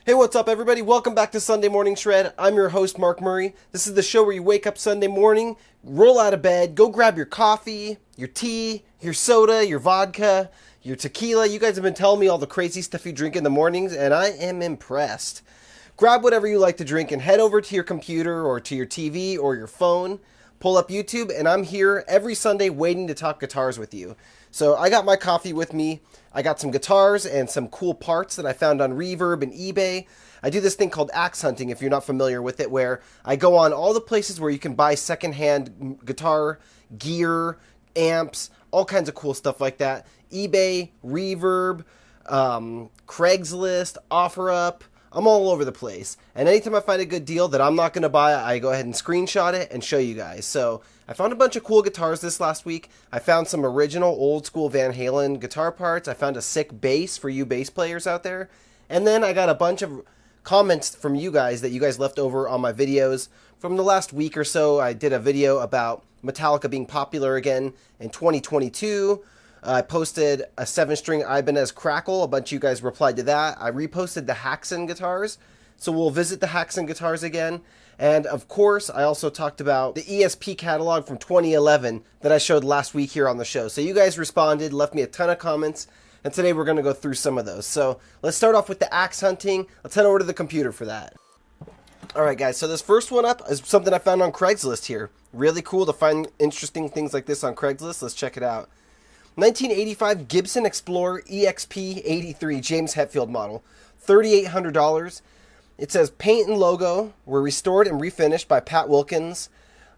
Hey, what's up, everybody? Welcome back to Sunday Morning Shred. I'm your host, Mark Murray. This is the show where you wake up Sunday morning, roll out of bed, go grab your coffee, your tea, your soda, your vodka, your tequila. You guys have been telling me all the crazy stuff you drink in the mornings, and I am impressed. Grab whatever you like to drink and head over to your computer or to your TV or your phone. Pull up YouTube, and I'm here every Sunday waiting to talk guitars with you. So I got my coffee with me. I got some guitars and some cool parts that I found on Reverb and eBay. I do this thing called axe hunting, if you're not familiar with it, where I go on all the places where you can buy secondhand guitar, gear, amps, all kinds of cool stuff like that. eBay, Reverb, Craigslist, OfferUp. I'm all over the place. And anytime I find a good deal that I'm not going to buy, I go ahead and screenshot it and show you guys. So I found a bunch of cool guitars this last week. I found some original old school Van Halen guitar parts. I found a sick bass for you bass players out there. And then I got a bunch of comments from you guys that you guys left over on my videos. From the last week or so, I did a video about Metallica being popular again in 2022. I posted a 7-string Ibanez Crackle. A bunch of you guys replied to that. I reposted the Hackson guitars. So we'll visit the Hackson guitars again. And of course, I also talked about the ESP catalog from 2011 that I showed last week here on the show. So you guys responded, left me a ton of comments. And today we're going to go through some of those. So let's start off with the axe hunting. Let's head over to the computer for that. Alright guys, so this first one up is something I found on Craigslist here. Really cool to find interesting things like this on Craigslist. Let's check it out. 1985 Gibson Explorer EXP 83 James Hetfield model, $3,800. It says paint and logo were restored and refinished by Pat Wilkins.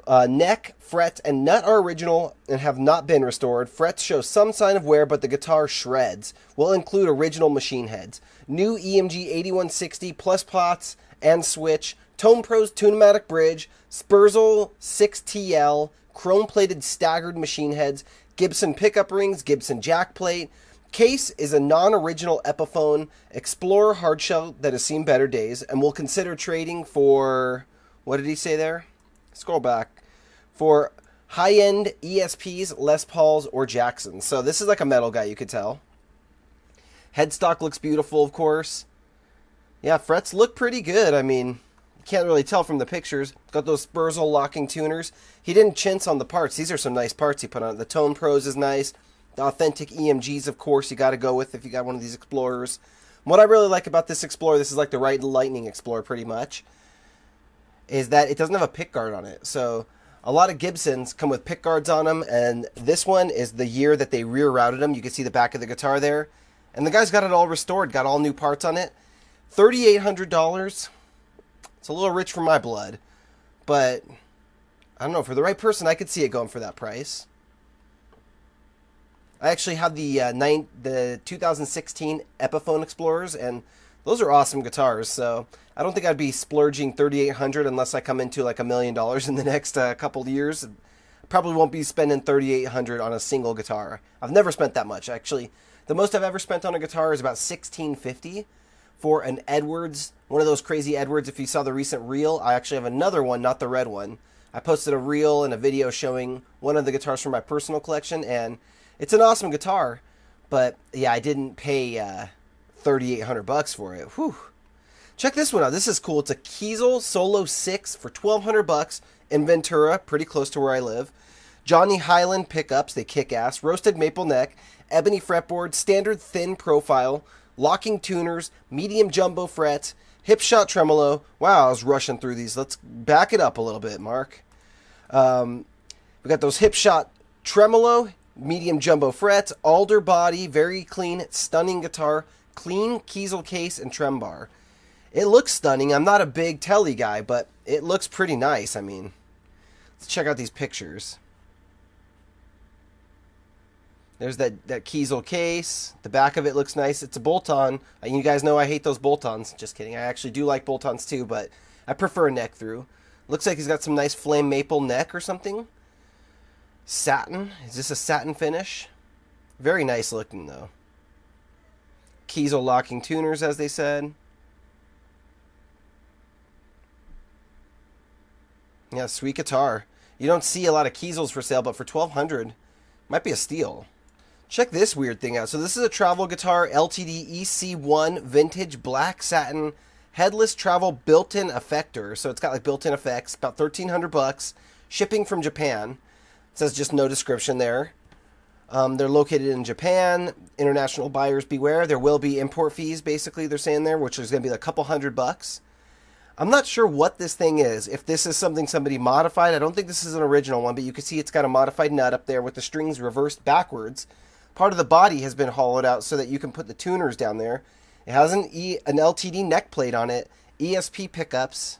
Neck, frets, and nut are original and have not been restored. Frets show some sign of wear, but the guitar shreds. Will include original machine heads. New EMG 8160 plus pots and switch. Tone Pros Tune-O-Matic bridge. Spurzl 6TL. Chrome-plated staggered machine heads. Gibson pickup rings, Gibson jack plate. Case is a non-original Epiphone Explorer hardshell that has seen better days and will consider trading for, what did he say there? Scroll back. For high-end ESPs, Les Pauls, or Jacksons. So this is like a metal guy, you could tell. Headstock looks beautiful, of course. Yeah, frets look pretty good. I mean, can't really tell from the pictures. Got those Spurzl locking tuners. He didn't chintz on the parts. These are some nice parts he put on it. The Tone Pros is nice. The authentic EMGs, of course, you got to go with if you got one of these Explorers. What I really like about this Explorer, this is like the Ride Lightning Explorer pretty much, is that it doesn't have a pick guard on it. So a lot of Gibsons come with pick guards on them, and this one is the year that they rear-routed them. You can see the back of the guitar there. And the guy's got it all restored, got all new parts on it. $3,800. It's a little rich for my blood, but I don't know, for the right person, I could see it going for that price. I actually have the 2016 Epiphone Explorers, and those are awesome guitars, so I don't think I'd be splurging $3,800 unless I come into like $1 million in the next couple of years. I probably won't be spending $3,800 on a single guitar. I've never spent that much, actually. The most I've ever spent on a guitar is about $1,650. For an Edwards, one of those crazy Edwards. If you saw the recent reel, I actually have another one, not the red one. I posted a reel and a video showing one of the guitars from my personal collection, and it's an awesome guitar. But yeah, I didn't pay $3,800 for it. Whew. Check this one out. This is cool. It's a Kiesel Solo 6 for $1,200 in Ventura, pretty close to where I live. Johnny Highland pickups, they kick ass. Roasted maple neck, ebony fretboard, standard thin profile. Locking tuners, medium jumbo frets, hip shot tremolo. Wow, I was rushing through these. Let's back it up a little bit, Mark. We got those hip shot tremolo, medium jumbo frets, alder body, very clean, stunning guitar, clean Kiesel case and trem bar. It looks stunning. I'm not a big telly guy, but it looks pretty nice. I mean, let's check out these pictures. There's that Kiesel case. The back of it looks nice. It's a bolt-on. You guys know I hate those bolt-ons. Just kidding. I actually do like bolt-ons too, but I prefer a neck through. Looks like he's got some nice flame maple neck or something. Satin. Is this a satin finish? Very nice looking though. Kiesel locking tuners, as they said. Yeah, sweet guitar. You don't see a lot of Kiesels for sale, but for $1,200, might be a steal. Check this weird thing out. So this is a travel guitar, LTD EC1 vintage black satin Headless travel built-in effector. So it's got like built-in effects, about $1,300. Shipping from Japan. It says just no description there. They're located in Japan. International buyers beware. There will be import fees, basically, they're saying there, which is going to be like a couple $100. I'm not sure what this thing is. If this is something somebody modified, I don't think this is an original one, but you can see it's got a modified nut up there with the strings reversed backwards. Part of the body has been hollowed out so that you can put the tuners down there. It has an LTD neck plate on it, ESP pickups.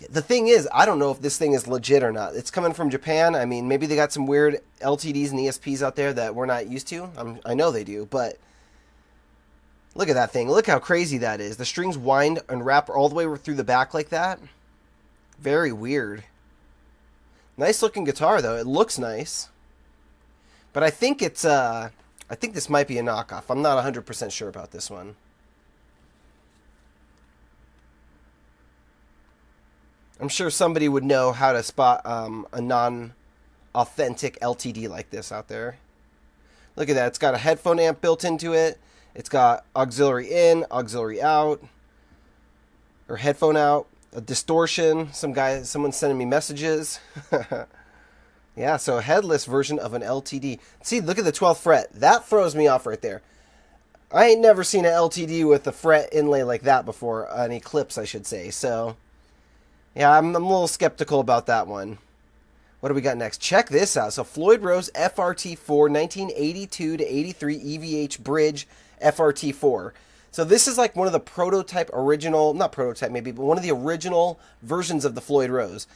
The thing is, I don't know if this thing is legit or not. It's coming from Japan. I mean, maybe they got some weird LTDs and ESPs out there that we're not used to. I know they do, but look at that thing. Look how crazy that is. The strings wind and wrap all the way through the back like that. Very weird. Nice looking guitar, though. It looks nice. But I think it's, I think this might be a knockoff. I'm not 100% sure about this one. I'm sure somebody would know how to spot a non-authentic LTD like this out there. Look at that. It's got a headphone amp built into it. It's got auxiliary in, auxiliary out, or headphone out, a distortion. Someone's sending me messages. Yeah, so a headless version of an LTD. See, look at the 12th fret. That throws me off right there. I ain't never seen an LTD with a fret inlay like that before. An Eclipse, I should say. So yeah, I'm a little skeptical about that one. What do we got next? Check this out. So Floyd Rose FRT4 1982 to 83 EVH Bridge FRT4. So this is like one of the prototype original, not prototype maybe, but one of the original versions of the Floyd Rose.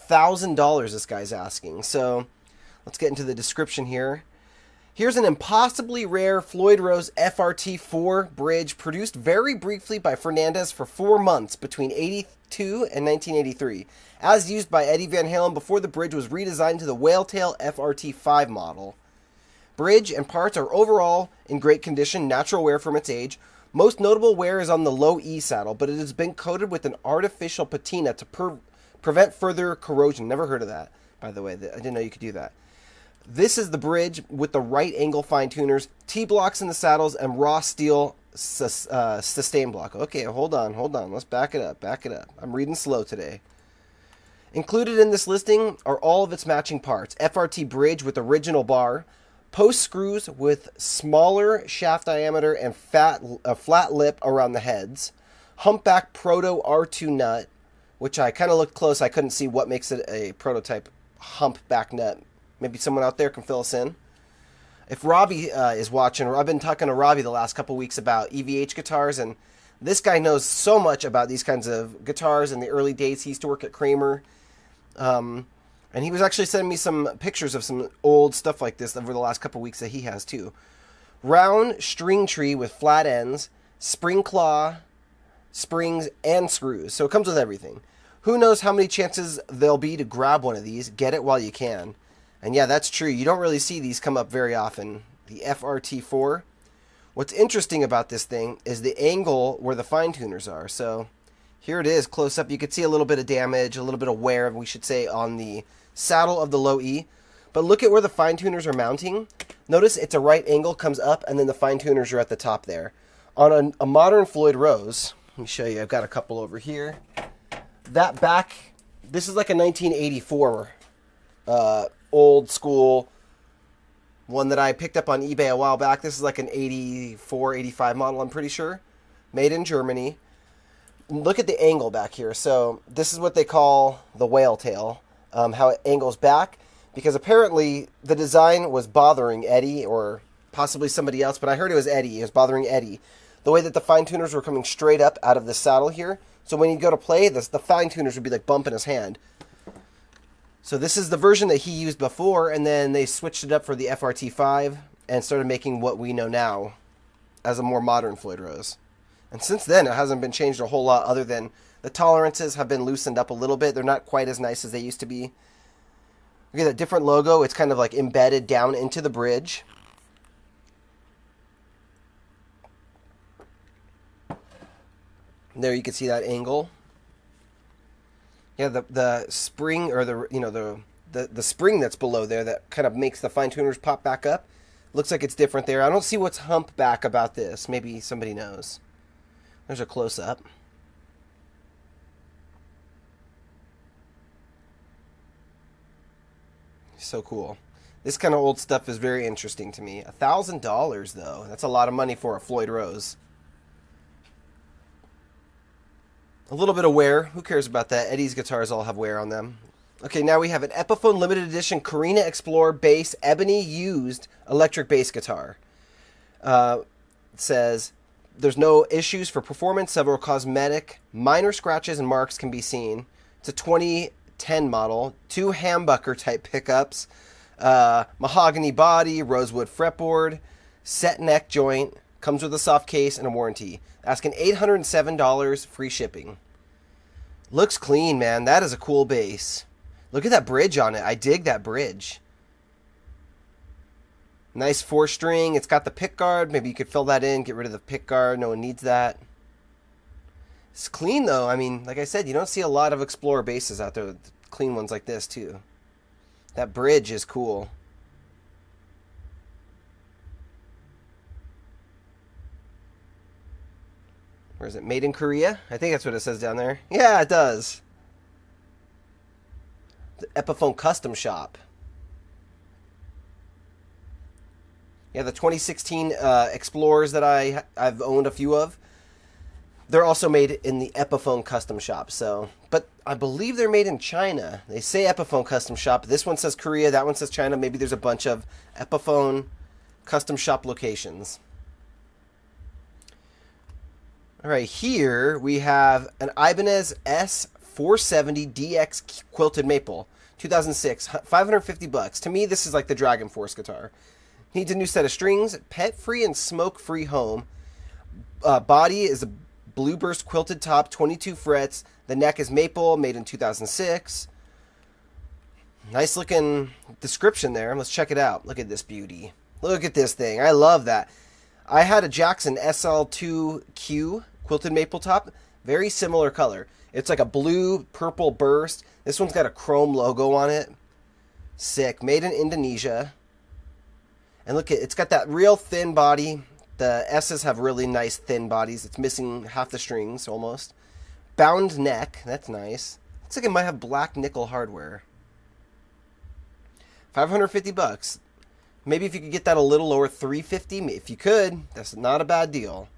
$1,000 this guy's asking. So let's get into the description here. Here's an impossibly rare Floyd Rose FRT4 bridge produced very briefly by Fernandez for 4 months between 82 and 1983, as used by Eddie Van Halen before the bridge was redesigned to the Whaletail FRT5 model. Bridge and parts are overall in great condition, natural wear from its age. Most notable wear is on the low E saddle, but it has been coated with an artificial patina to prevent further corrosion. Never heard of that, by the way. I didn't know you could do that. This is the bridge with the right angle fine tuners, T-blocks in the saddles, and raw steel sustain block. Okay, hold on. Let's back it up. I'm reading slow today. Included in this listing are all of its matching parts. FRT bridge with original bar, post screws with smaller shaft diameter and flat lip around the heads, humpback proto R2 nut, which I kind of looked close. I couldn't see what makes it a prototype humpback nut. Maybe someone out there can fill us in. If Robbie is watching, I've been talking to Robbie the last couple weeks about EVH guitars, and this guy knows so much about these kinds of guitars in the early days. He used to work at Kramer. And he was actually sending me some pictures of some old stuff like this over the last couple weeks that he has too. Round string tree with flat ends, spring claw, springs, and screws. So it comes with everything. Who knows how many chances there'll be to grab one of these. Get it while you can. And yeah, that's true. You don't really see these come up very often. The FRT4. What's interesting about this thing is the angle where the fine tuners are. So here it is, close up. You can see a little bit of damage, a little bit of wear, we should say, on the saddle of the low E. But look at where the fine tuners are mounting. Notice it's a right angle, comes up, and then the fine tuners are at the top there. On a modern Floyd Rose, let me show you. I've got a couple over here. That back, this is like a 1984 old school one that I picked up on eBay a while back. This is like an 84, 85 model, I'm pretty sure. Made in Germany. Look at the angle back here. So this is what they call the whale tail, how it angles back. Because apparently the design was bothering Eddie or possibly somebody else, but I heard it was Eddie. It was bothering Eddie. The way that the fine tuners were coming straight up out of the saddle here. So when you go to play this, the fine tuners would be like bumping his hand. So this is the version that he used before, and then they switched it up for the FRT5 and started making what we know now as a more modern Floyd Rose. And since then, it hasn't been changed a whole lot other than the tolerances have been loosened up a little bit. They're not quite as nice as they used to be. Look at that different logo. It's kind of like embedded down into the bridge. And there you can see that angle. Yeah, the spring, or the spring that's below there that kind of makes the fine tuners pop back up. Looks like it's different there. I don't see what's humpback about this. Maybe somebody knows. There's a close up. So cool. This kind of old stuff is very interesting to me. $1,000 though. That's a lot of money for a Floyd Rose. A little bit of wear. Who cares about that? Eddie's guitars all have wear on them. Okay, now we have an Epiphone limited edition Carina Explorer bass ebony used electric bass guitar. It says there's no issues for performance. Several cosmetic minor scratches and marks can be seen. It's a 2010 model. 2 humbucker type pickups. Mahogany body, rosewood fretboard, set neck joint, comes with a soft case and a warranty. Asking $807, free shipping. Looks clean, man. That is a cool bass. Look at that bridge on it. I dig that bridge. Nice 4-string. It's got the pick guard. Maybe you could fill that in, get rid of the pick guard. No one needs that. It's clean, though. I mean, like I said, you don't see a lot of Explorer basses out there with clean ones like this, too. That bridge is cool. Where is it? Made in Korea? I think that's what it says down there. Yeah, it does. The Epiphone Custom Shop. Yeah, the 2016 Explorers that I've owned a few of. They're also made in the Epiphone Custom Shop. So, but I believe they're made in China. They say Epiphone Custom Shop. This one says Korea. That one says China. Maybe there's a bunch of Epiphone Custom Shop locations. All right, here we have an Ibanez S470 DX Quilted Maple, 2006, $550. To me, this is like the Dragon Force guitar. Needs a new set of strings, pet-free and smoke-free home. Body is a Blueburst quilted top, 22 frets. The neck is maple, made in 2006. Nice looking description there. Let's check it out. Look at this beauty. Look at this thing. I love that. I had a Jackson SL2Q quilted maple top. Very similar color. It's like a blue purple burst. This one's got a chrome logo on it. Sick. Made in Indonesia. And look at it's got that real thin body. The S's have really nice thin bodies. It's missing half the strings almost. Bound neck. That's nice. Looks like it might have black nickel hardware. $550. Maybe if you could get that a little lower, $350. If you could, that's not a bad deal.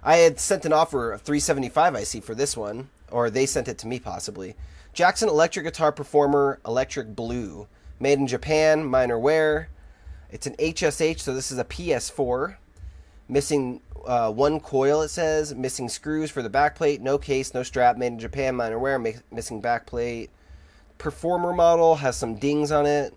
I had sent an offer of $375, I see, for this one. Or they sent it to me, possibly. Jackson Electric Guitar Performer Electric Blue. Made in Japan, minor wear. It's an HSH, so this is a PS4. Missing one coil, it says. Missing screws for the backplate. No case, no strap. Made in Japan, minor wear. Missing backplate. Performer model has some dings on it.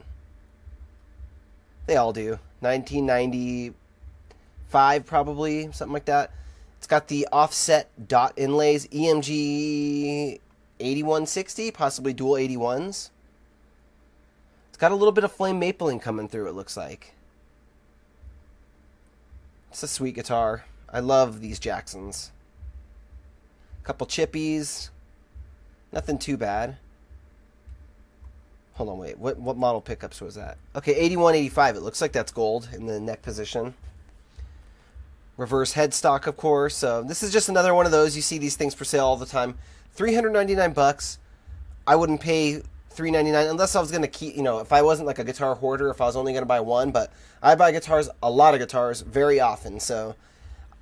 They all do. 1995, probably. Something like that. It's got the offset dot inlays. EMG 8160, possibly dual 81s. It's got a little bit of flame mapling coming through, it looks like. It's a sweet guitar. I love these Jacksons. Couple chippies. Nothing too bad. Hold on, wait. What model pickups was that? Okay, 8185. It looks like that's gold in the neck position. Reverse headstock, of course. So this is just another one of those. You see these things for sale all the time. $399. I wouldn't pay $399 unless I was going to keep, if I wasn't like a guitar hoarder, if I was only going to buy one. But I buy guitars, a lot of guitars, very often. So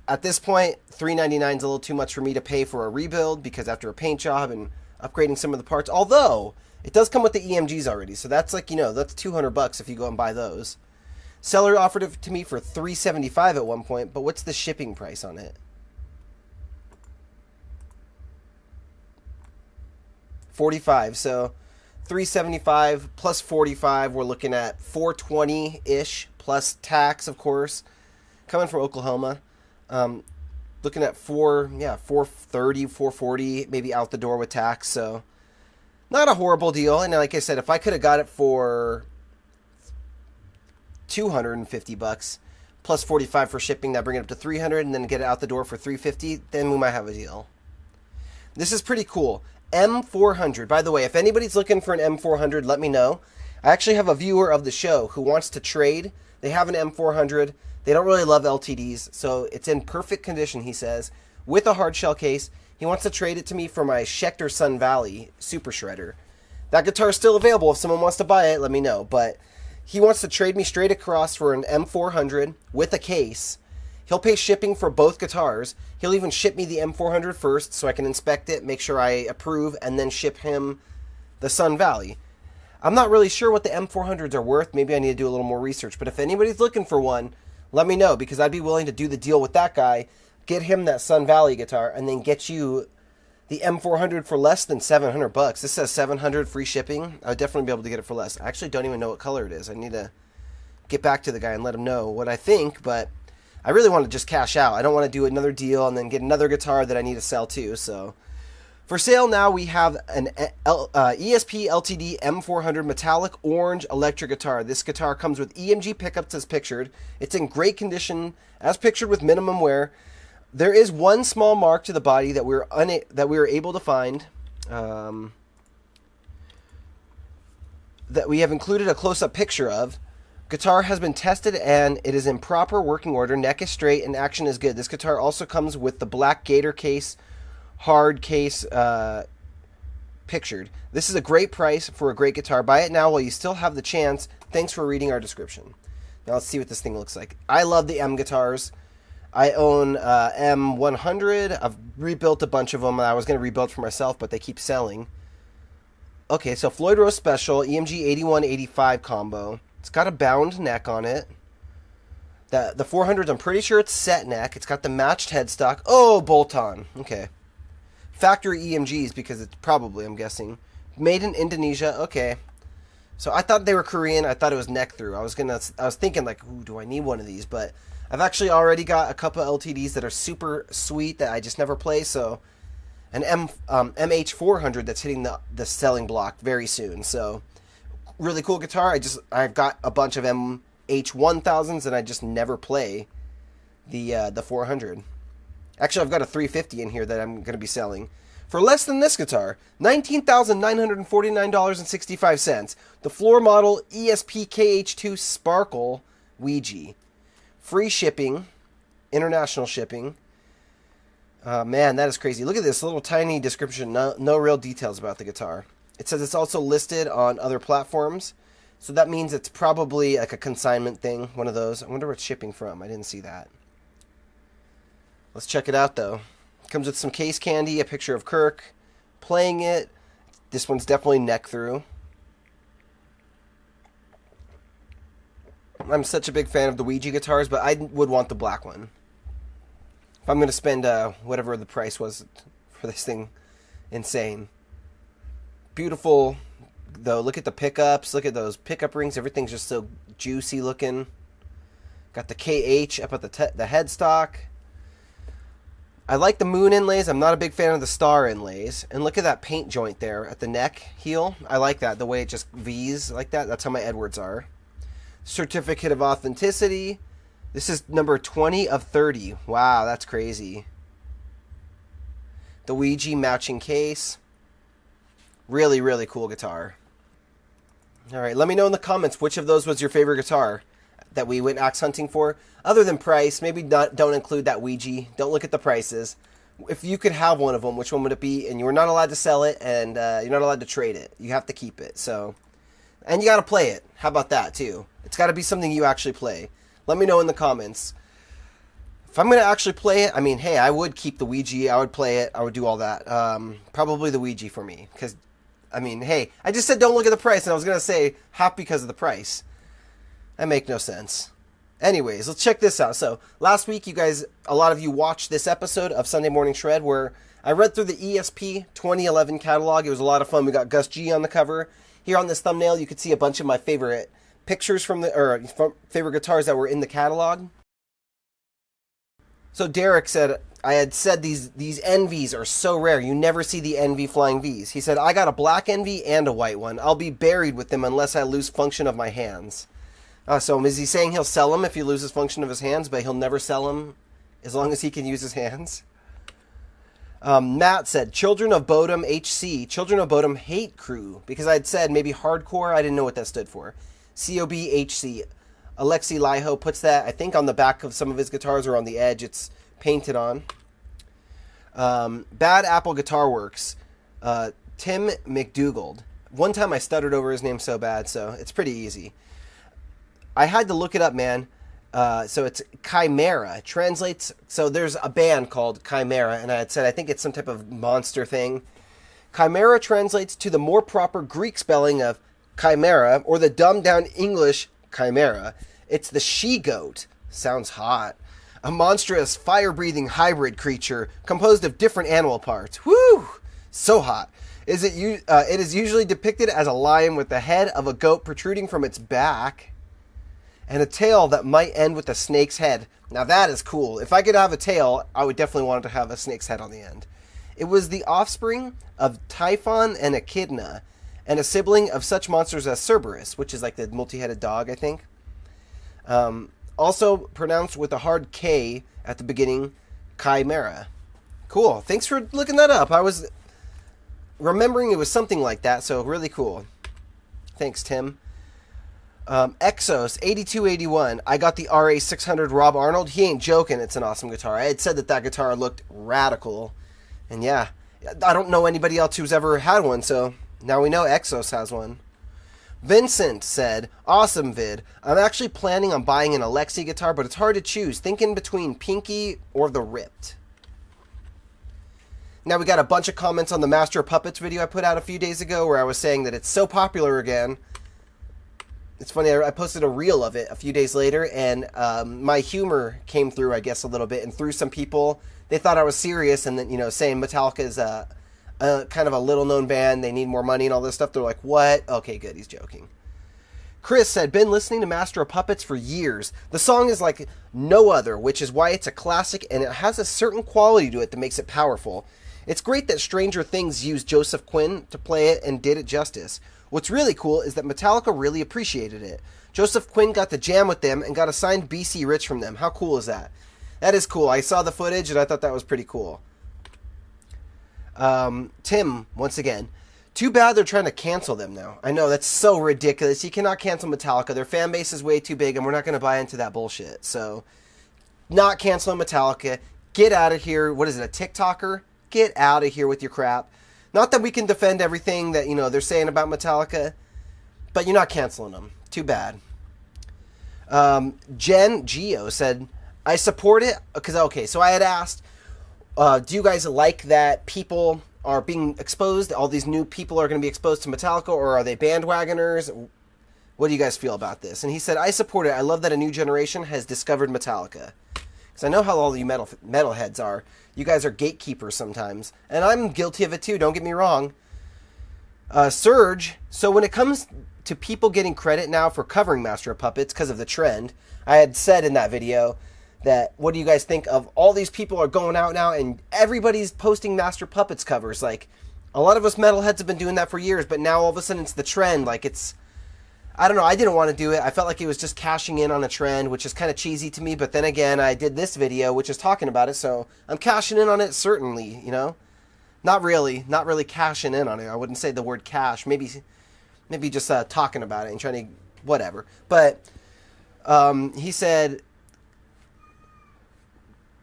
at this point, $399 is a little too much for me to pay for a rebuild because after a paint job and upgrading some of the parts, although it does come with the EMGs already. So that's like, that's $200 if you go and buy those. Seller offered it to me for $375 at one point, but what's the shipping price on it? $45. So $375 plus $45, we're looking at $420-ish plus tax, of course. Coming from Oklahoma, looking at $430, $440, maybe out the door with tax. So not a horrible deal. And like I said, if I could have got it for $250 plus $45 for shipping, that bring it up to $300, and then get it out the door for $350, then we might have a deal. This is pretty cool. M400. By the way, if anybody's looking for an M400, let me know. I actually have a viewer of the show who wants to trade. They have an M400. They don't really love LTDs, so it's in perfect condition, he says, with a hard shell case. He wants to trade it to me for my Schecter Sun Valley Super Shredder. That guitar is still available. If someone wants to buy it, let me know. But he wants to trade me straight across for an M400 with a case. He'll pay shipping for both guitars. He'll even ship me the M400 first so I can inspect it, make sure I approve, and then ship him the Sun Valley. I'm not really sure what the M400s are worth. Maybe I need to do a little more research. But if anybody's looking for one, let me know, because I'd be willing to do the deal with that guy, get him that Sun Valley guitar, and then get you the M400 for less than $700. This says $700 free shipping. I would definitely be able to get it for less. I actually don't even know what color it is. I need to get back to the guy and let him know what I think, but I really want to just cash out. I don't want to do another deal and then get another guitar that I need to sell too. So for sale now, we have an ESP LTD M400 metallic orange electric guitar. This guitar comes with EMG pickups as pictured. It's in great condition as pictured with minimum wear. There is one small mark to the body that we were able to find. That we have included a close-up picture of. Guitar has been tested and it is in proper working order. Neck is straight and action is good. This guitar also comes with the black gator case, hard case pictured. This is a great price for a great guitar. Buy it now while you still have the chance. Thanks for reading our description. Now let's see what this thing looks like. I love the M guitars. I own M100. I've rebuilt a bunch of them. I was going to rebuild for myself, but they keep selling. Okay, so Floyd Rose Special, EMG 8185 combo. It's got a bound neck on it. The 400s, I'm pretty sure it's set neck. It's got the matched headstock. Oh, bolt-on. Okay. Factory EMGs, because it's probably, I'm guessing. Made in Indonesia. Okay. So I thought they were Korean. I thought it was neck through. I was thinking like, ooh, do I need one of these? But I've actually already got a couple of LTDs that are super sweet that I just never play. So an MH400 that's hitting the selling block very soon. So really cool guitar. I've got a bunch of MH1000s and I just never play the 400. Actually, I've got a 350 in here that I'm going to be selling for less than this guitar. $19,949.65. The floor model ESP KH2 Sparkle Ouija. Free shipping, international shipping. Man, that is crazy. Look at this little tiny description. No real details about the guitar. It says it's also listed on other platforms. So that means it's probably like a consignment thing, one of those. I wonder where it's shipping from. I didn't see that. Let's check it out, though. It comes with some case candy, a picture of Kirk playing it. This one's definitely neck through. I'm such a big fan of the Ouija guitars, but I would want the black one. If I'm going to spend whatever the price was for this thing, insane. Beautiful, though. Look at the pickups. Look at those pickup rings. Everything's just so juicy looking. Got the KH up at the headstock. I like the moon inlays. I'm not a big fan of the star inlays. And look at that paint joint there at the neck heel. I like that, the way it just V's like that. That's how my Edwards are. Certificate of authenticity. This is number 20 of 30. Wow, that's crazy. The Ouija matching case. Really, really cool guitar. All right, let me know in the comments which of those was your favorite guitar that we went axe hunting for. Other than price, maybe don't include that Ouija. Don't look at the prices. If you could have one of them, which one would it be? And you were not allowed to sell it, and you're not allowed to trade it. You have to keep it. So, and you got to play it. How about that, too? It's got to be something you actually play. Let me know in the comments. If I'm going to actually play it, I mean, hey, I would keep the Ouija. I would play it. I would do all that. Probably the Ouija for me. Because, I mean, hey, I just said don't look at the price, and I was going to say half because of the price. That make no sense. Anyways, let's check this out. So, last week, you guys, a lot of you watched this episode of Sunday Morning Shred where I read through the ESP 2011 catalog. It was a lot of fun. We got Gus G on the cover. Here on this thumbnail, you can see a bunch of my favorite pictures from favorite guitars that were in the catalog. So Derek said, I had said these NVs are so rare. You never see the NV Flying Vs. He said, I got a black NV and a white one. I'll be buried with them unless I lose function of my hands. So is he saying he'll sell them if he loses function of his hands, but he'll never sell them as long as he can use his hands? Matt said, Children of Bodom HC. Children of Bodom Hate Crew. Because I had said maybe hardcore. I didn't know what that stood for. COBHC. Alexi Liho puts that, I think, on the back of some of his guitars or on the edge. It's painted on. Bad Apple Guitar Works. Tim McDougald. one time I stuttered over his name so bad, so it's pretty easy. I had to look it up, man. So it's Chimera. Translates, so there's a band called Chimera, and I had said I think it's some type of monster thing. Chimera translates to the more proper Greek spelling of chimera, or the dumbed-down English chimera. It's the she-goat. Sounds hot. A monstrous, fire-breathing hybrid creature composed of different animal parts. Woo! So hot. It is usually depicted as a lion with the head of a goat protruding from its back and a tail that might end with a snake's head. Now that is cool. If I could have a tail, I would definitely want it to have a snake's head on the end. It was the offspring of Typhon and Echidna, and a sibling of such monsters as Cerberus, which is like the multi-headed dog, I think. Also pronounced with a hard K at the beginning, Chimera. Cool. Thanks for looking that up. I was remembering it was something like that, so really cool. Thanks, Tim. Exos 8281. I got the RA600 Rob Arnold. He ain't joking. It's an awesome guitar. I had said that guitar looked radical. And yeah, I don't know anybody else who's ever had one, so now we know Exos has one. Vincent said, awesome vid. I'm actually planning on buying an Alexi guitar, but it's hard to choose. Thinking between Pinky or the Ripped. Now we got a bunch of comments on the Master of Puppets video I put out a few days ago where I was saying that it's so popular again. It's funny, I posted a reel of it a few days later, and my humor came through, I guess, a little bit, and through some people, they thought I was serious, and then, you know, saying Metallica is a kind of a little-known band, they need more money and all this stuff. They're like, what? Okay, good, he's joking. Chris said, been listening to Master of Puppets for years. The song is like no other, which is why it's a classic, and it has a certain quality to it that makes it powerful. It's great that Stranger Things used Joseph Quinn to play it and did it justice. What's really cool is that Metallica really appreciated it. Joseph Quinn got to jam with them and got a signed BC Rich from them. How cool is that? That is cool. I saw the footage and I thought that was pretty cool. Tim, once again. Too bad they're trying to cancel them now. I know, that's so ridiculous. You cannot cancel Metallica. Their fan base is way too big and we're not going to buy into that bullshit. So, not canceling Metallica. Get out of here. What is it, a TikToker? Get out of here with your crap. Not that we can defend everything that, you know, they're saying about Metallica, but you're not canceling them. Too bad. Jen Geo said, I support it because, okay, so I had asked, do you guys like that people are being exposed? All these new people are going to be exposed to Metallica, or are they bandwagoners? What do you guys feel about this? And he said, I support it. I love that a new generation has discovered Metallica. Because I know how all you metalheads are. You guys are gatekeepers sometimes. And I'm guilty of it too, don't get me wrong. Surge, so when it comes to people getting credit now for covering Master of Puppets because of the trend, I had said in that video that, what do you guys think of all these people are going out now and everybody's posting Master Puppets covers? Like, a lot of us metalheads have been doing that for years, but now all of a sudden it's the trend. Like, it's, I don't know, I didn't want to do it. I felt like it was just cashing in on a trend, which is kind of cheesy to me. But then again, I did this video, which is talking about it, so I'm cashing in on it, certainly, you know? Not really cashing in on it. I wouldn't say the word cash. Maybe just talking about it and trying to, whatever. But he said,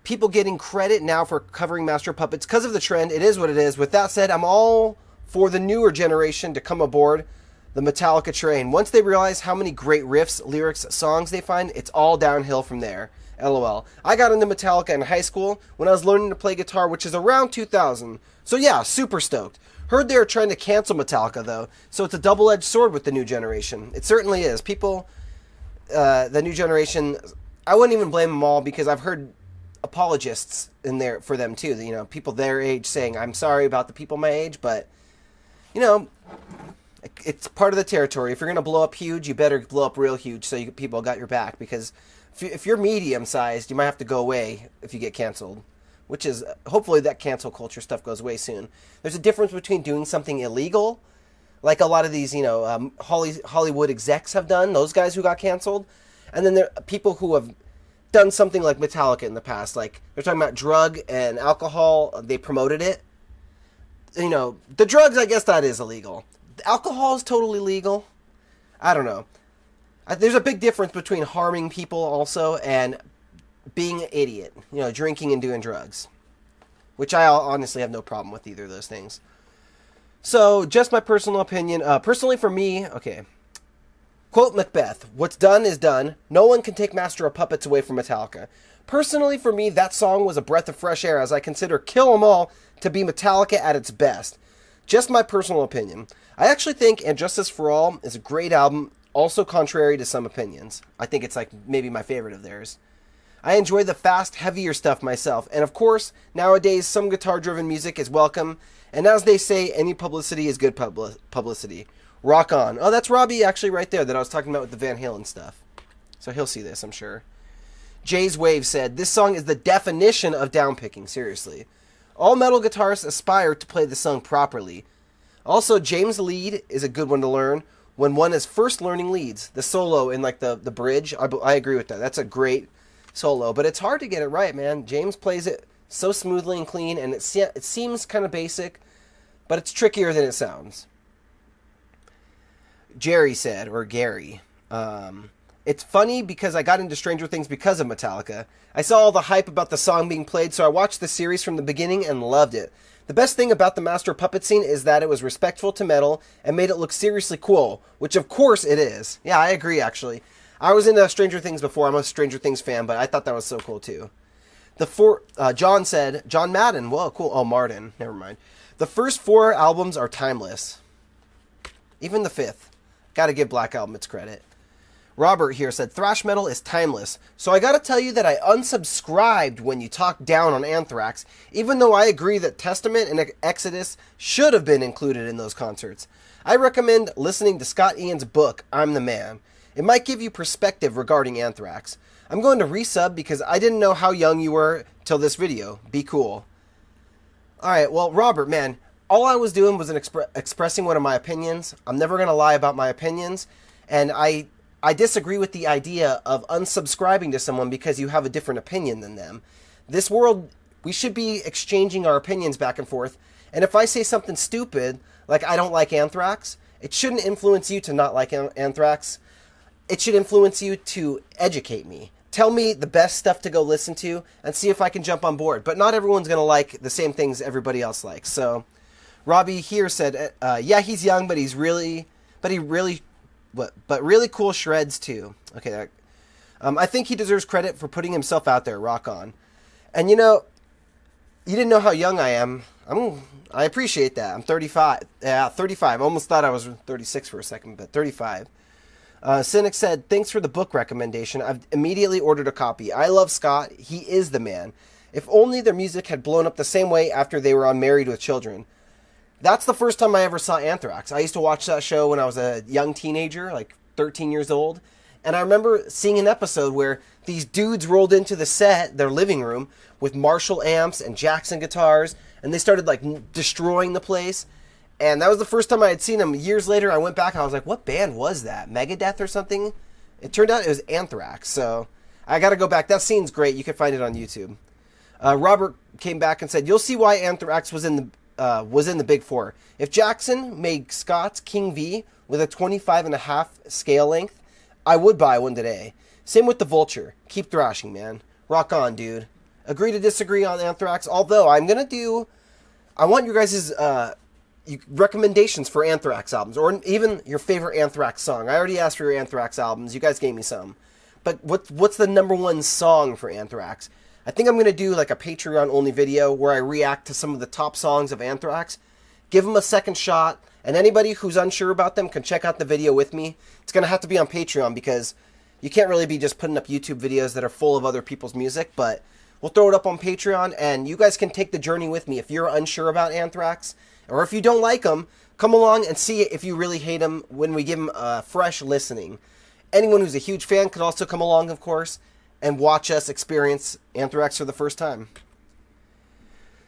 people getting credit now for covering Master Puppets because of the trend. It is what it is. With that said, I'm all for the newer generation to come aboard the Metallica train. Once they realize how many great riffs, lyrics, songs they find, it's all downhill from there. LOL. I got into Metallica in high school when I was learning to play guitar, which is around 2000. So yeah, super stoked. Heard they were trying to cancel Metallica though, so it's a double-edged sword with the new generation. It certainly is. People, the new generation, I wouldn't even blame them all because I've heard apologists in there for them too. You know, people their age saying, I'm sorry about the people my age, but, you know, it's part of the territory. If you're going to blow up huge, you better blow up real huge so people got your back. Because if you're medium-sized, you might have to go away if you get canceled. Which is, hopefully that cancel culture stuff goes away soon. There's a difference between doing something illegal, like a lot of these, you know, Hollywood execs have done, those guys who got canceled. And then there are people who have done something like Metallica in the past. Like, they're talking about drug and alcohol. They promoted it. You know, the drugs, I guess that is illegal. Alcohol is totally legal. I don't know. There's a big difference between harming people also and being an idiot. You know, drinking and doing drugs. Which I honestly have no problem with either of those things. So, just my personal opinion. Personally, for me, okay. Quote Macbeth, what's done is done. No one can take Master of Puppets away from Metallica. Personally, for me, that song was a breath of fresh air as I consider Kill 'Em All to be Metallica at its best. Just my personal opinion. I actually think And Justice for All is a great album, also contrary to some opinions. I think it's like maybe my favorite of theirs. I enjoy the fast, heavier stuff myself, and of course, nowadays some guitar-driven music is welcome, and as they say, any publicity is good publicity. Rock on. Oh, that's Robbie actually right there that I was talking about with the Van Halen stuff. So he'll see this, I'm sure. Jay's Wave said, this song is the definition of downpicking, seriously. All metal guitarists aspire to play the song properly. Also, James' lead is a good one to learn when one is first learning leads. The solo in like the bridge, I agree with that. That's a great solo, but it's hard to get it right, man. James plays it so smoothly and clean, and it seems kind of basic, but it's trickier than it sounds. Jerry said, or Gary, it's funny because I got into Stranger Things because of Metallica. I saw all the hype about the song being played, so I watched the series from the beginning and loved it. The best thing about the Master Puppet scene is that it was respectful to metal and made it look seriously cool, which of course it is. Yeah, I agree actually. I was into Stranger Things before. I'm a Stranger Things fan, but I thought that was so cool too. John said, John Madden. Whoa, cool. Oh, Martin. Never mind. The first 4 albums are timeless. Even the 5th. Gotta give Black Album its credit. Robert here said, thrash metal is timeless. So I gotta tell you that I unsubscribed when you talked down on Anthrax, even though I agree that Testament and Exodus should have been included in those concerts. I recommend listening to Scott Ian's book, I'm the Man. It might give you perspective regarding Anthrax. I'm going to resub because I didn't know how young you were till this video. Be cool. Alright, well, Robert, man, all I was doing was expressing one of my opinions. I'm never going to lie about my opinions. And I disagree with the idea of unsubscribing to someone because you have a different opinion than them. This world, we should be exchanging our opinions back and forth. And if I say something stupid, like I don't like Anthrax, it shouldn't influence you to not like Anthrax. It should influence you to educate me. Tell me the best stuff to go listen to and see if I can jump on board. But not everyone's going to like the same things everybody else likes. So Robbie here said, yeah, he's young, but really cool shreds too. Okay. I think he deserves credit for putting himself out there. Rock on. And you know, you didn't know how young I am. I appreciate that. I'm 35. Yeah, 35. Almost thought I was 36 for a second, but 35. Cynic said, thanks for the book recommendation. I've immediately ordered a copy. I love Scott. He is the man. If only their music had blown up the same way after they were on Married with Children. That's the first time I ever saw Anthrax. I used to watch that show when I was a young teenager, like 13 years old. And I remember seeing an episode where these dudes rolled into the set, their living room, with Marshall amps and Jackson guitars. And they started like destroying the place. And that was the first time I had seen them. Years later, I went back and I was like, what band was that? Megadeth or something? It turned out it was Anthrax. So I got to go back. That scene's great. You can find it on YouTube. Robert came back and said, you'll see why Anthrax was in the Big Four. If Jackson made Scott's King V with a 25.5 scale length, I would buy one today. Same with the Vulture. Keep thrashing, man. Rock on, dude. Agree to disagree on Anthrax. Although I want your guys' recommendations for Anthrax albums, or even your favorite Anthrax song. I already asked for your Anthrax albums. You guys gave me some. But what's the number one song for Anthrax? I think I'm going to do like a Patreon-only video where I react to some of the top songs of Anthrax. Give them a second shot, and anybody who's unsure about them can check out the video with me. It's going to have to be on Patreon because you can't really be just putting up YouTube videos that are full of other people's music, but we'll throw it up on Patreon, and you guys can take the journey with me. If you're unsure about Anthrax, or if you don't like them, come along and see if you really hate them when we give them a fresh listening. Anyone who's a huge fan could also come along, of course, and watch us experience Anthrax for the first time.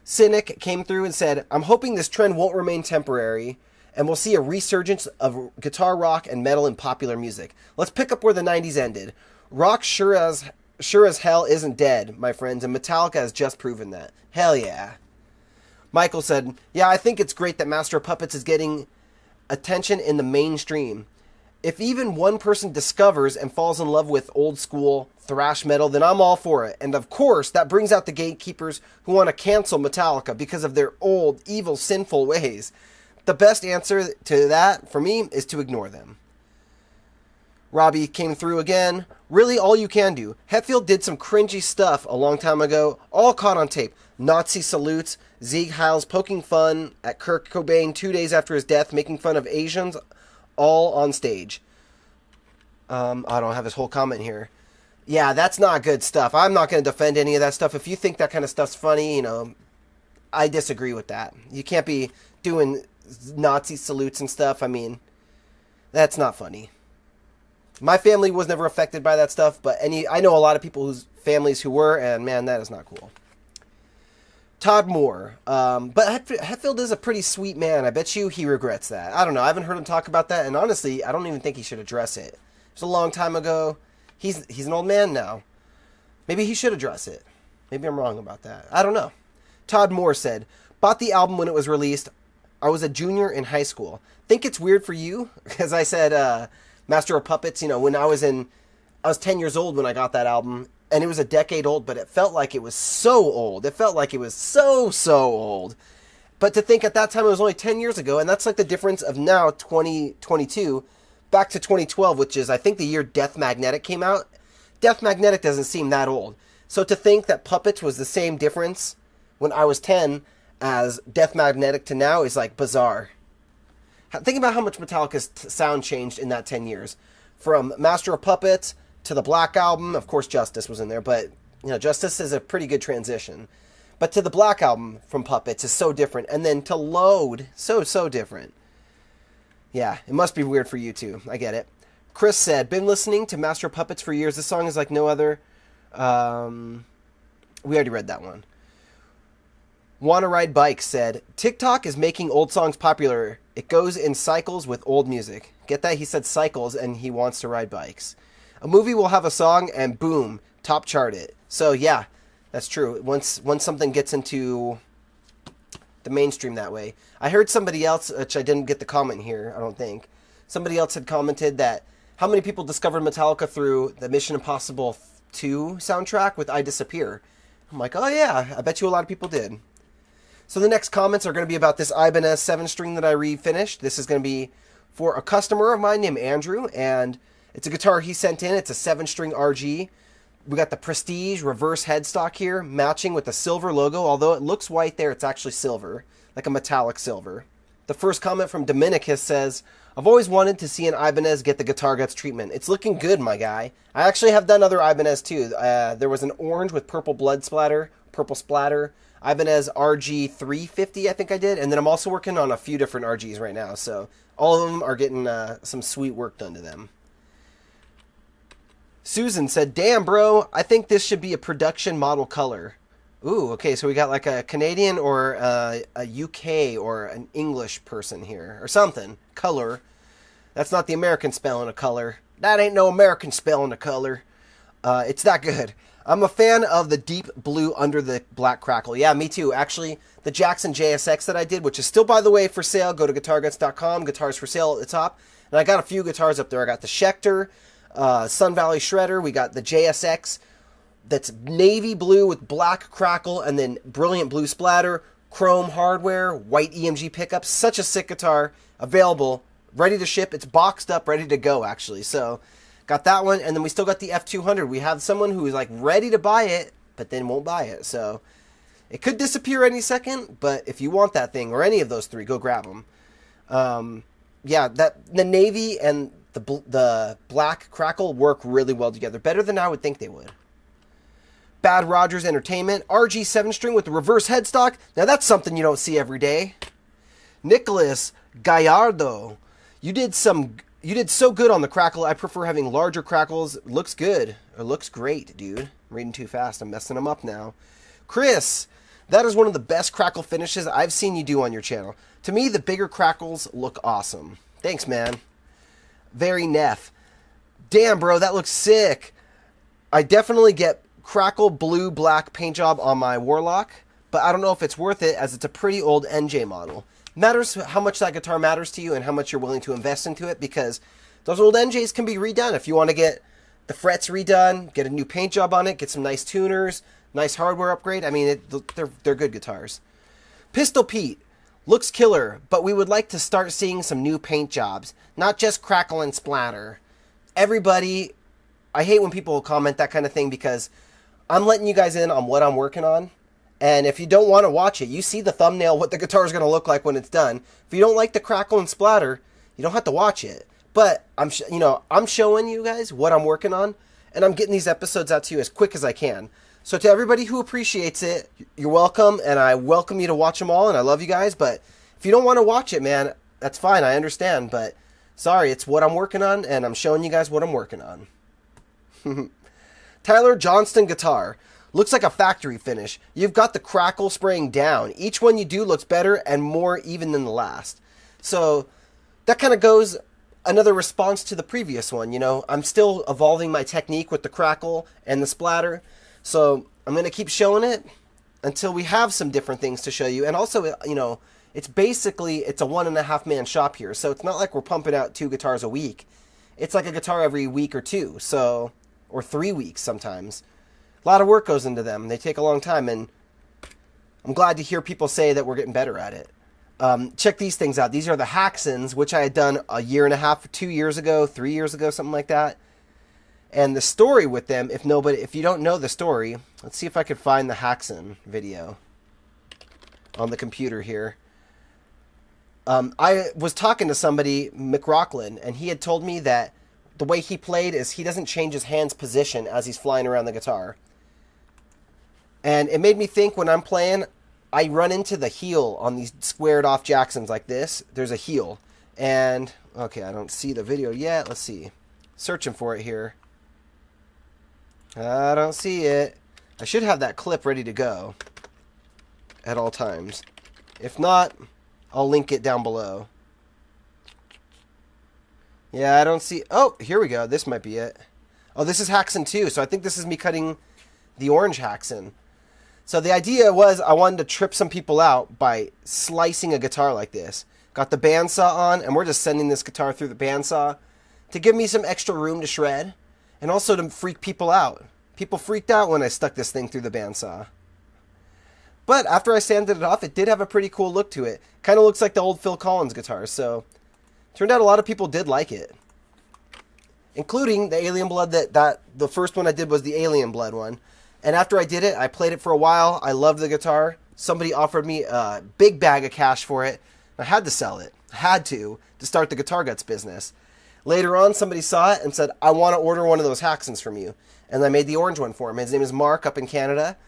Cynic came through and said, I'm hoping this trend won't remain temporary, and we'll see a resurgence of guitar rock and metal in popular music. Let's pick up where the 90s ended. Rock sure as hell isn't dead, my friends, and Metallica has just proven that. Hell yeah. Michael said, yeah, I think it's great that Master of Puppets is getting attention in the mainstream. If even one person discovers and falls in love with old school thrash metal, then I'm all for it. And of course, that brings out the gatekeepers who want to cancel Metallica because of their old, evil, sinful ways. The best answer to that, for me, is to ignore them. Robbie came through again. Really, all you can do. Hetfield did some cringy stuff a long time ago, all caught on tape. Nazi salutes, Sieg Heil's poking fun at Kurt Cobain 2 days after his death, making fun of Asians, all on stage. I don't have his whole comment here. Yeah, that's not good stuff. I'm not going to defend any of that stuff. If you think that kind of stuff's funny, I disagree with that. You can't be doing Nazi salutes and stuff. I mean, that's not funny. My family was never affected by that stuff, but I know a lot of people whose families who were, and man, that is not cool. Todd Moore. But Hetfield is a pretty sweet man. I bet you he regrets that. I don't know. I haven't heard him talk about that, and honestly, I don't even think he should address it. It was a long time ago. He's an old man now. Maybe he should address it. Maybe I'm wrong about that. I don't know. Todd Moore said, bought the album when it was released. I was a junior in high school. Think it's weird for you? Because I said, Master of Puppets, when I was 10 years old when I got that album, and it was a decade old, but it felt like it was so old. It felt like it was so old. But to think at that time it was only 10 years ago, and that's like the difference of now, 2022, back to 2012, which is, I think, the year Death Magnetic came out. Death Magnetic doesn't seem that old. So to think that Puppets was the same difference when I was 10 as Death Magnetic to now is like bizarre. Think about how much Metallica's sound changed in that 10 years. From Master of Puppets to the Black Album. Of course, Justice was in there, but Justice is a pretty good transition. But to the Black Album from Puppets is so different. And then to Load, so different. Yeah, it must be weird for you too. I get it. Chris said, been listening to Master of Puppets for years. This song is like no other. We already read that one. Wanna Ride Bikes said, TikTok is making old songs popular. It goes in cycles with old music. Get that? He said cycles and he wants to ride bikes. A movie will have a song and boom, top chart it. So yeah, that's true. Once something gets into the mainstream that way. I heard somebody else, which I didn't get the comment here, I don't think. Somebody else had commented that how many people discovered Metallica through the Mission Impossible 2 soundtrack with I Disappear. I'm like, oh yeah, I bet you a lot of people did. So the next comments are going to be about this Ibanez 7-string that I refinished. This is going to be for a customer of mine named Andrew, and it's a guitar he sent in. It's a 7-string RG. We got the Prestige reverse headstock here, matching with the silver logo. Although it looks white there, it's actually silver, like a metallic silver. The first comment from Dominicus says, I've always wanted to see an Ibanez get the guitar guts treatment. It's looking good, my guy. I actually have done other Ibanez too. There was an orange with purple splatter, Ibanez RG 350, I think I did. And then I'm also working on a few different RGs right now. So all of them are getting some sweet work done to them. Susan said, damn, bro, I think this should be a production model color. Ooh, okay, so we got like a Canadian or a UK or an English person here. Or something. Color. That's not the American spelling of color. That ain't no American spelling of color. It's that good. I'm a fan of the deep blue under the black crackle. Yeah, me too. Actually, the Jackson JSX that I did, which is still, by the way, for sale. Go to guitarguts.com. Guitars for sale at the top. And I got a few guitars up there. I got the Schecter, Sun Valley Shredder. We got the JSX that's navy blue with black crackle and then brilliant blue splatter, chrome hardware, white EMG pickups. Such a sick guitar. Available, ready to ship. It's boxed up, ready to go, actually. So got that one, and then we still got the F200. We have someone who is like ready to buy it, but then won't buy it. So it could disappear any second, but if you want that thing, or any of those three, go grab them. Yeah, the navy and the black crackle work really well together. Better than I would think they would. Bad Rogers Entertainment, RG 7-string with the reverse headstock. Now that's something you don't see every day. Nicholas Gallardo, you did so good on the crackle. I prefer having larger crackles. Looks good. Or looks great, dude. I'm reading too fast. I'm messing them up now. Chris, that is one of the best crackle finishes I've seen you do on your channel. To me, the bigger crackles look awesome. Thanks, man. Very Neff. Damn, bro, that looks sick. I definitely get crackle blue black paint job on my Warlock, but I don't know if it's worth it as it's a pretty old NJ model. Matters how much that guitar matters to you and how much you're willing to invest into it, because those old NJs can be redone. If you want to get the frets redone, get a new paint job on it, get some nice tuners, nice hardware upgrade, I mean, they're good guitars. Pistol Pete, Looks killer, but we would like to start seeing some new paint jobs, not just crackle and splatter. Everybody, I hate when people comment that kind of thing because I'm letting you guys in on what I'm working on. And if you don't want to watch it, you see the thumbnail, what the guitar is going to look like when it's done. If you don't like the crackle and splatter, you don't have to watch it. But I'm showing you guys what I'm working on, and I'm getting these episodes out to you as quick as I can. So to everybody who appreciates it, you're welcome, and I welcome you to watch them all, and I love you guys. But if you don't want to watch it, man, that's fine. I understand. But sorry, it's what I'm working on, and I'm showing you guys what I'm working on. Tyler Johnston guitar. Looks like a factory finish. You've got the crackle spraying down. Each one you do looks better and more even than the last. So that kind of goes another response to the previous one. You know, I'm still evolving my technique with the crackle and the splatter. So I'm going to keep showing it until we have some different things to show you. And also, you know, it's a 1.5 man shop here. So it's not like we're pumping out 2 guitars a week. It's like a guitar every week or 2. So, or 3 weeks sometimes. A lot of work goes into them. They take a long time. And I'm glad to hear people say that we're getting better at it. Check these things out. These are the Hacksons, which I had done 1.5 years, 2 years ago, 3 years ago, something like that. And the story with them, if you don't know the story, let's see if I could find the Hackson video on the computer here. I was talking to somebody, McRockland, and he had told me that the way he played is he doesn't change his hand's position as he's flying around the guitar. And it made me think when I'm playing, I run into the heel on these squared off Jacksons like this. There's a heel. And, okay, I don't see the video yet. Let's see. Searching for it here. I don't see it. I should have that clip ready to go at all times. If not, I'll link it down below. Yeah, I don't see... Oh, here we go. This might be it. Oh, this is Hackson 2, so I think this is me cutting the orange Hackson. So the idea was I wanted to trip some people out by slicing a guitar like this. Got the bandsaw on, and we're just sending this guitar through the bandsaw to give me some extra room to shred. And also to freak people out. People freaked out when I stuck this thing through the bandsaw. But after I sanded it off, it did have a pretty cool look to it. Kind of looks like the old Phil Collins guitars, so... Turned out a lot of people did like it. Including the Alien Blood the first one I did was the Alien Blood one. And after I did it, I played it for a while. I loved the guitar. Somebody offered me a big bag of cash for it. I had to sell it. I had to start the Guitar Guts business. Later on, somebody saw it and said, I want to order one of those Hacksons from you. And I made the orange one for him. His name is Mark up in Canada.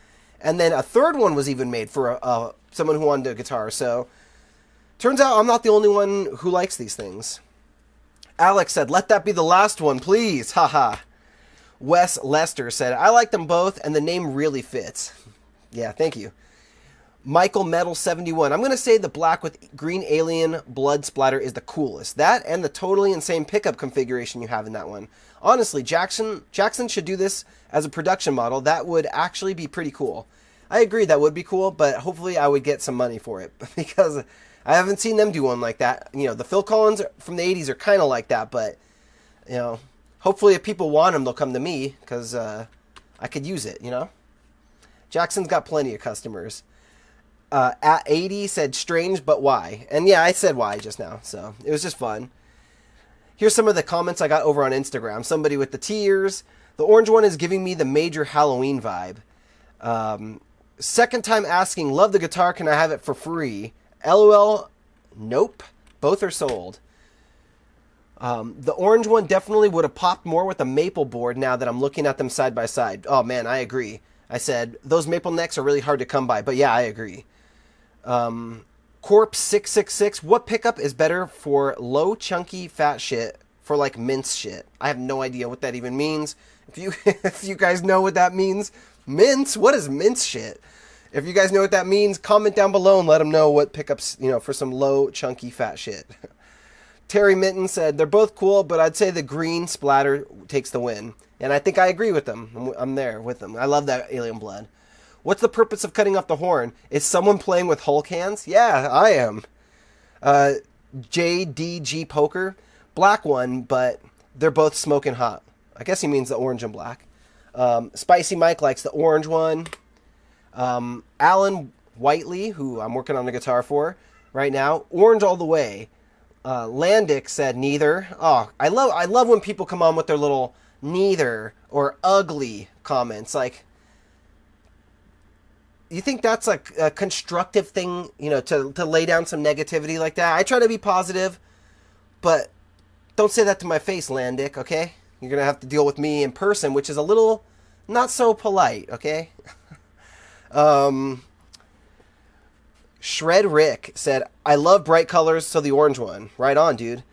And then a third one was even made for someone who wanted a guitar. So, turns out I'm not the only one who likes these things. Alex said, let that be the last one, please. Haha. Wes Lester said, I like them both, and the name really fits. Yeah, thank you. Michael Metal 71. I'm going to say the black with green alien blood splatter is the coolest. That and the totally insane pickup configuration you have in that one. Honestly, Jackson should do this as a production model. That would actually be pretty cool. I agree that would be cool, but hopefully I would get some money for it because I haven't seen them do one like that. You know, the Phil Collins from the 80s are kind of like that, but, you know, hopefully if people want them, they'll come to me because I could use it, you know. Jackson's got plenty of customers. At 80 said strange, but why? And yeah, I said why just now, so it was just fun. Here's some of the comments I got over on Instagram. Somebody with the tears. The orange one is giving me the major Halloween vibe. Second time asking, love the guitar, can I have it for free? LOL, nope. Both are sold. The orange one definitely would have popped more with a maple board now that I'm looking at them side by side. Oh man, I agree. I said, those maple necks are really hard to come by, but yeah, I agree. Corpse 666, what pickup is better for low, chunky, fat shit for like mince shit? I have no idea what that even means. If you guys know what that means, mince? What is mince shit? If you guys know what that means, comment down below and let them know what pickups, you know, for some low, chunky, fat shit. Terry Minton said, they're both cool, but I'd say the green splatter takes the win. And I think I agree with them. I'm there with them. I love that Alien Blood. What's the purpose of cutting off the horn? Is someone playing with Hulk hands? Yeah, I am. JDG Poker. Black one, but they're both smoking hot. I guess he means the orange and black. Spicy Mike likes the orange one. Alan Whiteley, who I'm working on the guitar for, right now. Orange all the way. Landic said neither. Oh, I love when people come on with their little neither or ugly comments. Like, you think that's like a constructive thing, you know, to lay down some negativity like that? I try to be positive, but don't say that to my face, Landic, okay? You're going to have to deal with me in person, which is a little not so polite, okay? Shred Rick said, I love bright colors, so the orange one. Right on, dude.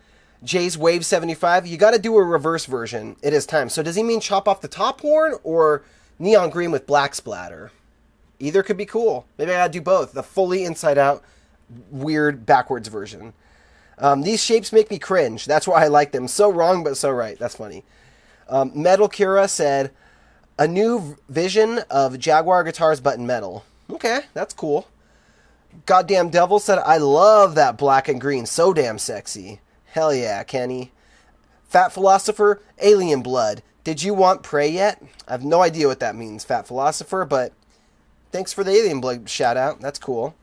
Jay's Wave 75, you got to do a reverse version. It is time. So does he mean chop off the top horn or neon green with black splatter? Either could be cool. Maybe I got to do both. The fully inside out, weird backwards version. These shapes make me cringe. That's why I like them. So wrong, but so right. That's funny. Metal Cura said, a new vision of Jaguar guitars button metal. Okay, that's cool. Goddamn Devil said, I love that black and green. So damn sexy. Hell yeah, Kenny. Fat Philosopher, Alien Blood. Did you want Prey yet? I have no idea what that means, Fat Philosopher, but thanks for the Alien Blood shout out. That's cool.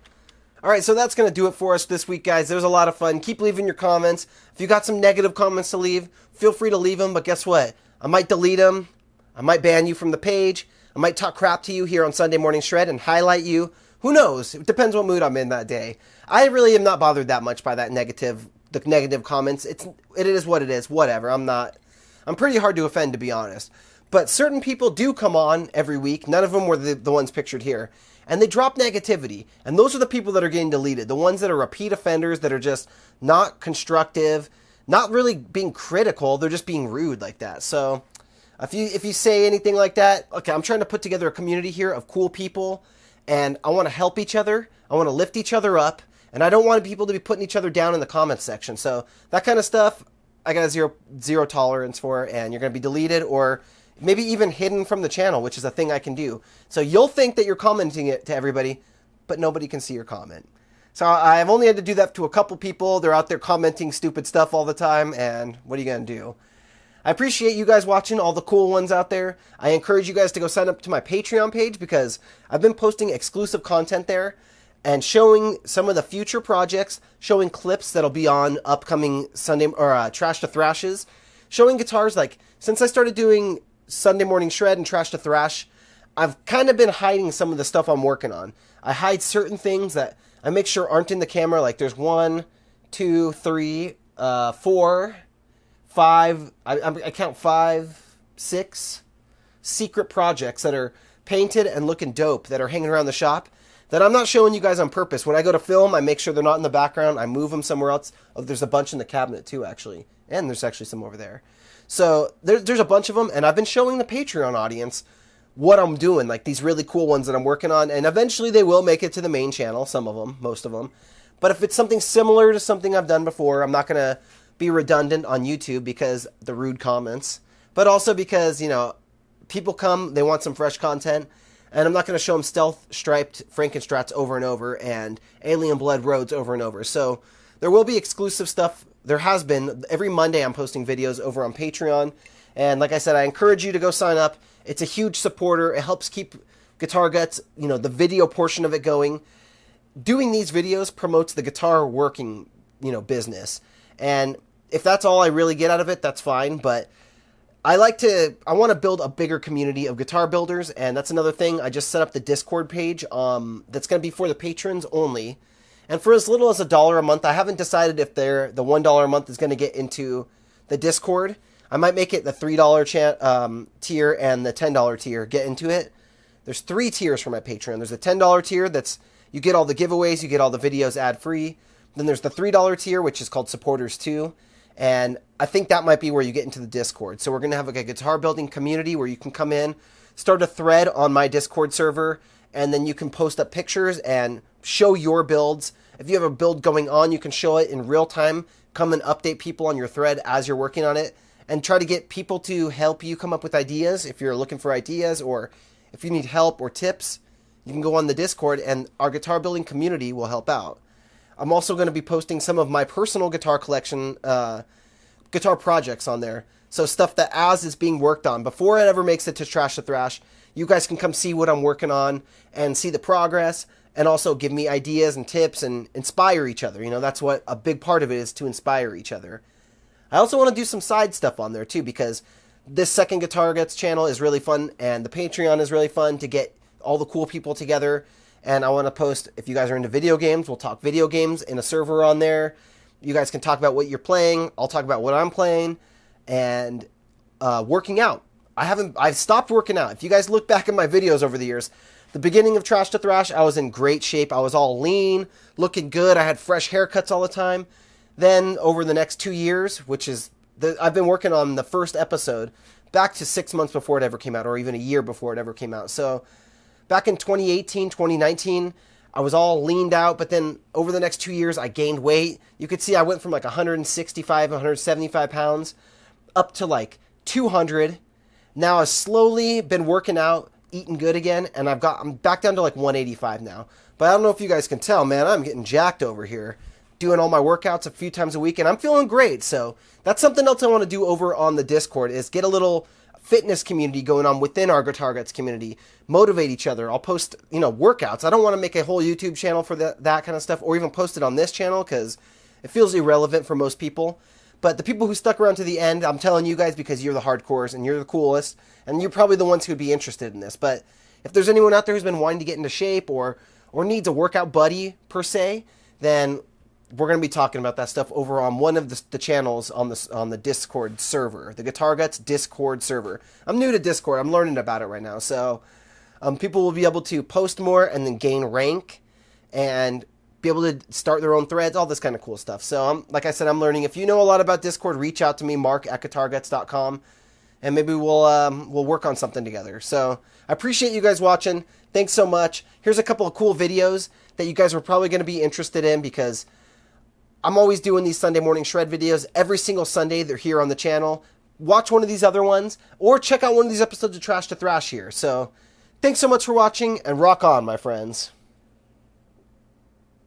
Alright, so that's going to do it for us this week, guys. There was a lot of fun. Keep leaving your comments. If you got some negative comments to leave, feel free to leave them, but guess what? I might delete them. I might ban you from the page. I might talk crap to you here on Sunday Morning Shred and highlight you. Who knows? It depends what mood I'm in that day. I really am not bothered that much by the negative comments. It is what it is. Whatever. I'm pretty hard to offend, to be honest. But certain people do come on every week. None of them were the ones pictured here. And they drop negativity. And those are the people that are getting deleted. The ones that are repeat offenders, that are just not constructive, not really being critical. They're just being rude like that. So if you say anything like that, okay, I'm trying to put together a community here of cool people. And I want to help each other. I want to lift each other up. And I don't want people to be putting each other down in the comments section. So that kind of stuff, I got a zero tolerance for. And you're going to be deleted or maybe even hidden from the channel, which is a thing I can do. So you'll think that you're commenting it to everybody, but nobody can see your comment. So I've only had to do that to a couple people. They're out there commenting stupid stuff all the time. And what are you going to do? I appreciate you guys watching, all the cool ones out there. I encourage you guys to go sign up to my Patreon page because I've been posting exclusive content there and showing some of the future projects, showing clips that'll be on upcoming Sunday or Trash to Thrashes, showing guitars. Like, since I started doing Sunday Morning Shred and Trash to Thrash, I've kind of been hiding some of the stuff I'm working on. I hide certain things that I make sure aren't in the camera. Like, there's 1, 2, 3, 4, 5, I count 5, 6 secret projects that are painted and looking dope that are hanging around the shop that I'm not showing you guys on purpose. When I go to film, I make sure they're not in the background. I move them somewhere else. Oh, there's a bunch in the cabinet too, actually. And there's actually some over there. So there's a bunch of them, and I've been showing the Patreon audience what I'm doing, like these really cool ones that I'm working on, and eventually they will make it to the main channel, some of them, most of them. But if it's something similar to something I've done before, I'm not going to be redundant on YouTube because the rude comments, but also because, you know, people come, they want some fresh content, and I'm not going to show them stealth striped Frankenstrats over and over and Alien Blood Roads over and over. So there will be exclusive stuff. There has been. Every Monday I'm posting videos over on Patreon, and like I said, I encourage you to go sign up. It's a huge supporter. It helps keep Guitar Guts, you know, the video portion of it going. Doing these videos promotes the guitar working, you know, business. And if that's all I really get out of it, that's fine. But I want to build a bigger community of guitar builders. And that's another thing. I just set up the Discord page that's going to be for the patrons only. And for as little as $1 a month, I haven't decided if the $1 a month is going to get into the Discord. I might make it the $3 tier and the $10 tier get into it. There's 3 tiers for my Patreon. There's a $10 tier that's you get all the giveaways, you get all the videos ad-free. Then there's the $3 tier, which is called Supporters 2. And I think that might be where you get into the Discord. So we're going to have like a guitar building community where you can come in, start a thread on my Discord server, and then you can post up pictures and show your builds. If you have a build going on, you can show it in real time. Come and update people on your thread as you're working on it. And try to get people to help you come up with ideas. If you're looking for ideas or if you need help or tips, you can go on the Discord and our guitar building community will help out. I'm also going to be posting some of my personal guitar collection, guitar projects on there. So stuff that as is being worked on. Before it ever makes it to Trash to Thrash, you guys can come see what I'm working on and see the progress and also give me ideas and tips and inspire each other. That's what a big part of it is, to inspire each other. I also want to do some side stuff on there too, because this second Guitar Guts channel is really fun, and the Patreon is really fun to get all the cool people together. And I want to post, if you guys are into video games, we'll talk video games in a server on there. You guys can talk about what you're playing. I'll talk about what I'm playing. And working out. I've stopped working out. If you guys look back at my videos over the years, the beginning of Trash to Thrash, I was in great shape. I was all lean, looking good. I had fresh haircuts all the time. Then over the next 2 years, which is, I've been working on the first episode back to 6 months before it ever came out, or even a year before it ever came out. So back in 2018, 2019, I was all leaned out, but then over the next 2 years, I gained weight. You could see I went from like 165, 175 pounds up to like 200. Now I've slowly been working out, eating good again, and I'm back down to like 185 now. But I don't know if you guys can tell, man, I'm getting jacked over here, doing all my workouts a few times a week, and I'm feeling great. So that's something else I want to do over on the Discord, is get a little fitness community going on within our Guitar Guts community, motivate each other. I'll post, workouts. I don't want to make a whole YouTube channel for that kind of stuff, or even post it on this channel, because it feels irrelevant for most people. But the people who stuck around to the end, I'm telling you guys, because you're the hardcores and you're the coolest, and you're probably the ones who would be interested in this. But if there's anyone out there who's been wanting to get into shape or needs a workout buddy per se, then we're going to be talking about that stuff over on one of the channels on the Discord server, the Guitar Guts Discord server. I'm new to Discord. I'm learning about it right now. So people will be able to post more and then gain rank and be able to start their own threads, all this kind of cool stuff. So like I said, I'm learning. If you know a lot about Discord, reach out to me, mark@guitarguts.com, and maybe we'll work on something together. So I appreciate you guys watching. Thanks so much. Here's a couple of cool videos that you guys are probably going to be interested in, because I'm always doing these Sunday morning shred videos. Every single Sunday, they're here on the channel. Watch one of these other ones, or check out one of these episodes of Trash to Thrash here. So thanks so much for watching, and rock on, my friends.